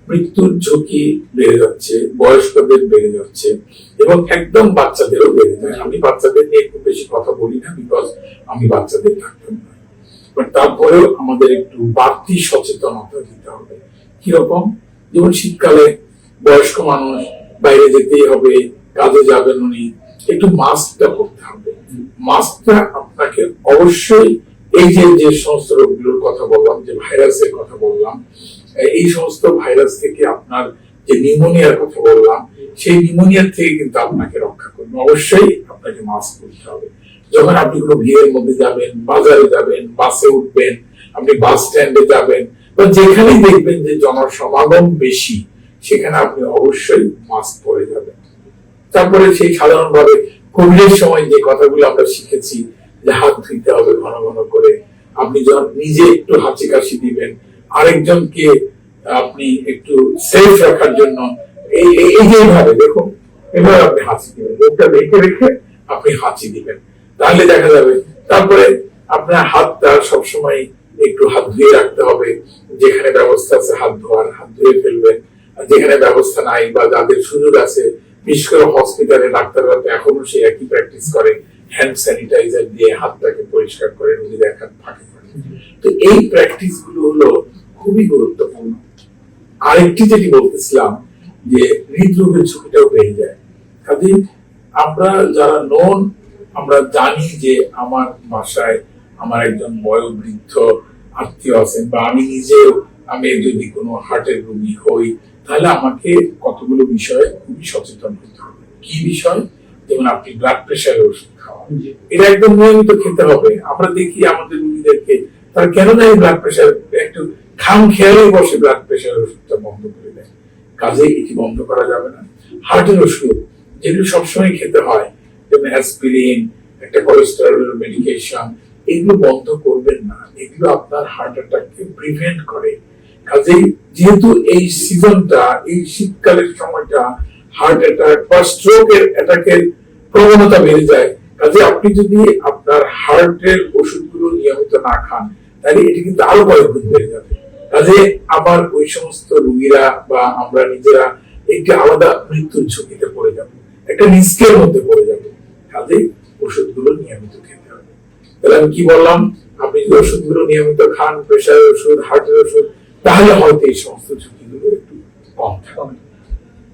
মৃত্যুর ঝুঁকি বেড়ে যাচ্ছে, বয়স্কদের বেড়ে যাচ্ছে এবং একদম বাচ্চাদেরও বেড়ে যায়। আমি বাচ্চাদের নিয়ে খুব বেশি কথা বলি না, বিকজ আমি বাচ্চাদের ডাক্তার নই। বাট তারপরেও আমাদের একটু বাড়তি সচেতনতা দিতে হবে। কিরকম? যেমন শীতকালে বয়স্ক মানুষ বাইরে যেতেই হবে, কাজে যাবেন উনি, একটু মাস্কটা পরতে হবে। মাস্কটা আপনাকে অবশ্যই এই যে সমস্ত রোগগুলোর কথা বললাম, যে ভাইরাসের কথা বললাম, এই সমস্ত ভাইরাস থেকে আপনার যে নিউমোনিয়ার কথা বললাম, সেই নিউমোনিয়ার থেকে কিন্তু আপনাকে রক্ষা করবে। অবশ্যই আপনাকে মাস্ক পরতে হবে। যখন আপনি কোনো ভিড়ের মধ্যে যাবেন, বাজারে যাবেন, বাসে উঠবেন, আপনি বাস স্ট্যান্ডে যাবেন বা যেখানেই দেখবেন যে জনসমাগম বেশি, সেখানে আপনি অবশ্যই মাস্ক পরে যাবেন। তারপরে সেই সাধারণভাবে কোভিডের সময় যে কথাগুলো আমরা শিখেছি, যে হাত ধুইতে হবে ঘন ঘন করে, আপনি যখন নিজে একটু হাঁচি কাশি দিবেন, আরেকজনকে আপনি একটু সেফ রাখার জন্য এই যেভাবে দেখুন, এভাবে আপনি হাঁচি দিবেন, মুখটা রেখে রেখে আপনি হাঁচি দিবেন, তাহলে দেখা যাবে। তারপরে আপনার হাতটা সবসময় একটু হাত ধুয়ে রাখতে হবে। যেখানে ব্যবস্থা আছে হাত ধোয়ার, হাত ধুয়ে ফেলবেন। আর যেখানে ব্যবস্থা নাই বা যাদের সুযোগ আছে, বিশেষ করে হসপিটালে ডাক্তাররা তো এখনো সেই একই প্র্যাকটিস করে, হ্যান্ড স্যানিটাইজার দিয়ে হাতটাকে পরিষ্কার করে রোগীদের হাত ফাঁকে করে। তো এই প্র্যাকটিস গুলো হলো খুবই গুরুত্বপূর্ণ। আরেকটি যেটি বলতেছিলাম, যে হৃদরোগের ঝুঁকিটাও বেড়ে যায়। কাজে আমরা যারা নন, আমরা জানি যে আমার বাসায় আমার একজন বয়োবৃদ্ধ আত্মীয় আছেন, বা আমি নিজেও, আমি যদি কোনো হার্টের রোগী হই, তাহলে আমাকে কতগুলো বিষয়ে খুবই সচেতন হতে হবে। কি বিষয়? যেমন আপনি ব্লাড প্রেশারের ওষুধ খাওয়া, এটা একদম নিয়মিত খেতে হবে। আমরা দেখি আমাদের রোগীদেরকে, তারা কেন জানি ব্লাড প্রেশার একটু খাম খেয়ালে বসে ব্লাড প্রেশারের ওষুধটা বন্ধ করে দেয়। কাজে এটি বন্ধ করা যাবে না। হার্টের ওষুধ যেগুলো সবসময় খেতে হয়, যেমন অ্যাসপিরিন, একটা কোলেস্টেরল মেডিকেশন, এগুলো বন্ধ করবেন না। এগুলো আপনার হার্ট অ্যাটাককে প্রিভেন্ট করে। কাজেই যেহেতু এই সিজনটা, এই শীতকালের সময়টা হার্ট অ্যাটাক বা স্ট্রোকের অ্যাটাকের প্রবণতা বেড়ে যায়, কাজে আপনি যদি আপনার হার্টের ওষুধগুলো নিয়মিত না খান, তাহলে এটি কিন্তু আরো কয়েক গুণ বেড়ে যাবে। কাজে আবার ওই সমস্ত রোগীরা বা আমরা নিজেরা একটি আলাদা মৃত্যুর ঝুঁকিতে পড়ে যাব, একটা রিস্কের মধ্যে পড়ে যাব। কাজে ওষুধগুলো নিয়মিত খেতে হবে। তাহলে আমি কি বললাম? আপনি যদি ওষুধগুলো নিয়মিত খান, প্রেশারের ওষুধ, হার্টের ওষুধ, তাহলে হয়তো এই সমস্ত ঝুঁকিগুলো একটু কম থাকবে।